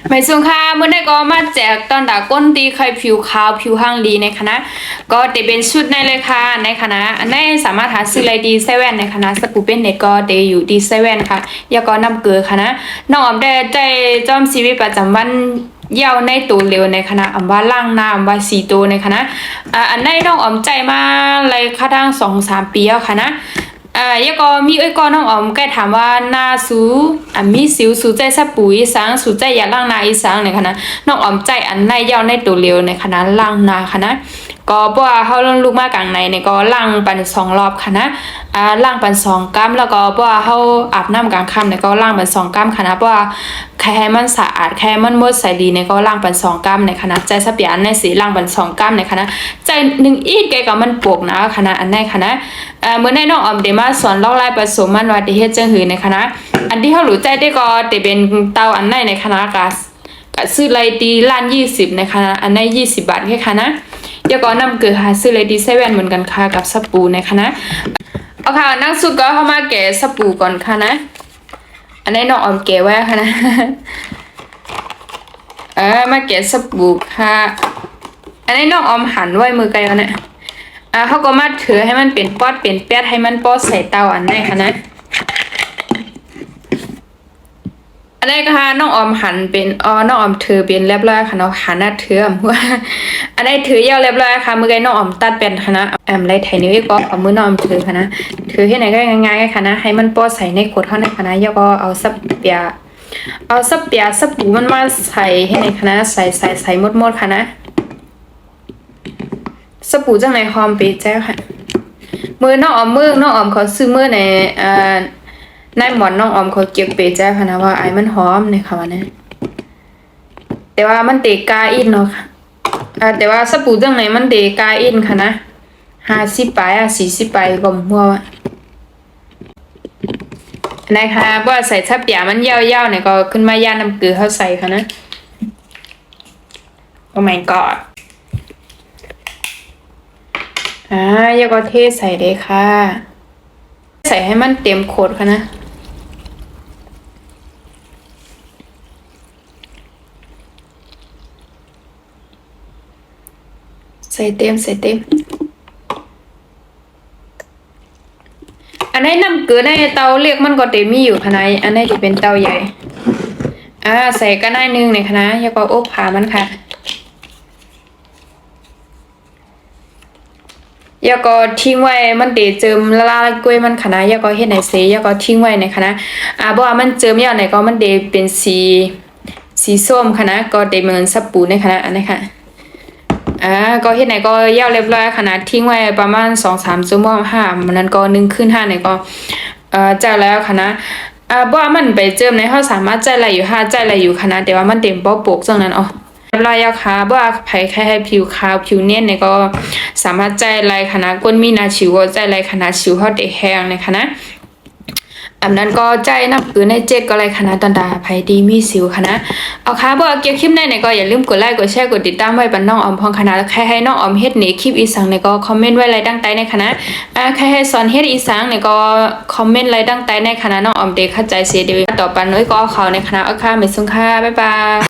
ไม่สูงค่ะเมื่อได้ก็มาแจกตอนดาก้นตีใครผิวขาวผิวห้างดีในคณะก็จะเป็นชุดในเลยค่ะในคณะอันนี้สามารถหาซื้อเลยดีเซเว่นในคณะสกูเป็นเน็ตก็เดอยู่ดีเซเว่นค่ะยาก็นำเกลือค่ะนะน้องออมได้ใจจอมชีวิตประจำวันเย้าในตัวเร็วในคณะอำว่าล่างน้ำว่าสีตัวในคณะอันนี้น้องออมใจมาเลยค่ะทั้ง2-3 ปีแล้วค่ะนะยังก็มีก็น้องออมแกถามว่านาสูมีสิวสูใจสะปุ๋ยสังสูใจอย่าล่างนาอีสังในคณะน้องออมใจอันในยาวในตัวเร็วในคณะล่างนาคณะก็เพราะว่าเขาลูกมากลางในเนี่ยก็ล่างปัน2 รอบค่ะนะล่างปัน2 กัมแล้วก็เพราะว่าเขาอาบน้ำกลางค่ำเนี่ยก็ล่างปัน2 กัมค่ะนะเพราะว่าแค่มันสะอาดแค่มันมดใสดีเนี่ยก็ล่างปัน2 กัมในคณะใจสะเปียนในสีล่างปัน2 กัมในคณะใจ1 อีกแกก็มันปวกนะคณะอันในคณะเมื่อในน้องออมเดมาสอนลอกลายผสมมันว่าที่เฮ็ดจังหือในคณะอันที่เขาหรู้ใจได้ก็จะเป็นเตาอันในคณะกซื้อไรดีล้าน20ในคณะอันใน20 บาทแค่คณะยาก็นำเกลือหาซื้อเลยดีเซเว่นเหมือนกันค่ะกับสบู่ในคณะเอาค่ะนั่งสุดก็เข้ามาแกะสบู่ก่อนค่ะนะอันนี้น้องออมแกะไว้ค่ะนะมาแกะสบู่ค่ะอันนี้น้องออมหั่นไว้มือไกลแล้วเนี่ยเขาก็มาถือให้มันเป็นป๊อดเป็นแป๊ดให้มันป๊อดใส่เตาอันนี้ค่ะนะอันนี้ก็ค่ะน้องออมหั่นเป็นน้องออมถือเป็นเรียบร้อยค่ะเนาะหั่นหน้าเถื่อมว่าอันนี้ถือยาวเรียบร้อยค่ะมือไกลน้องออมตัดเป็นค่ะนะไรไถนิ้วก็เอามือน้องออมถือค่ะนะถือให้ไหนก็ง่ายๆค่ะนะให้มันป๊อดใส่ในขวดเท่านั้นค่ะนะแล้วก็เอาสับเปียสบู่มันมาใส่ให้ในค่ะนะใส่หมดค่ะนะสบู่จังไหนหอมไปแจ้วค่ะมือน้องออมเขาซื้อมือในนายหมอนน้องออมเขาเก็บไปแจ้วค่ะนะว่าไอ้มันหอมในค่ะวันนี้แต่ว่ามันเตะกาอินเนาะค่ะแต่ว่าสบู่จังไหนมันเตะกาอินค่ะนะ50 ไป40 ไปก็มัวนะคะว่าใส่ทับเปียมันยาวๆเนี่ยก็ขึ้นมาย่าน้ำเกลือเขาใส่ค่ะนะโอ้ my god ยาก็เทใส่เลยค่ะใส่ให้มันเต็มขวดค่ะนะใส่เต็มอันนี้น้ำเกลือในเตาเรียกมันก็เต็มมีอยู่ค่ะนะอันนี้จะเป็นเตาใหญ่ใส่ก็ได้นึงเนี่ยค่ะนะยาก็อบผ่ามันค่ะยาก็ทิ้งไว้มันเดเจิมละลายกล้วยมันค่ะนะยาก็เฮ็ดไหนเสยาก็ทิ้งไว้ในค่ะนะเพราะว่ามันเจิมยาวไหนก็มันเดเป็นสีส้มค่ะนะก็เดเหมือนสบู่ในค่ะนะอันนี้ค่ะก็เฮ็ดไหนก็ยาวเรียบร้อยค่ะนะทิ้งไว้ประมาณ2-3 ชั่วโมงมันนั้นก็1 คืน5เนี่ยก็เจ้าแล้วค่ะนะบ่ว่ามันไปเจิมในเฮาสามารถใจไหลอยู่ใจไหลอยู่ค่ะนะแต่ว่ามันเต็มบ่ปกจังนั้นเรียบร้อยแล้วค่ะบ่ว่าไผแค่ให้ผิวขาวผิวเนียนเนี่ยก็สามารถใจไหลค่ะนะก้นมีหน้าสิวก็ใจไหลค่ะนะสิวเฮาได้แห้งเนี่ยค่ะนะอันนั้นก็ใจนับคือใน7ก็ไรค่ะนะตอนดาไผดีมีสิวค่ะนะเอาค่ะบ่เกี่ยวคลิปในก็อย่าลืมกดไลค์กดแชร์กดติดตามไว้ปันน้องออมพองค่ะนะแล้วใครให้น้องออมเฮ็ดในคลิปอีสังเนี่ยก็คอมเมนต์ไว้ไรดังใต้ในค่ะนะใครให้สอนเฮ็ดอีสังเนี่ยก็คอมเมนต์ไรดังใต้ในค่ะนะน้องออมเด็กเข้าใจเสียเดียวต่อไปน้อยก็เอาเขาในค่ะนะเอาค่ะไม่สุงค่ะบ๊ายบาย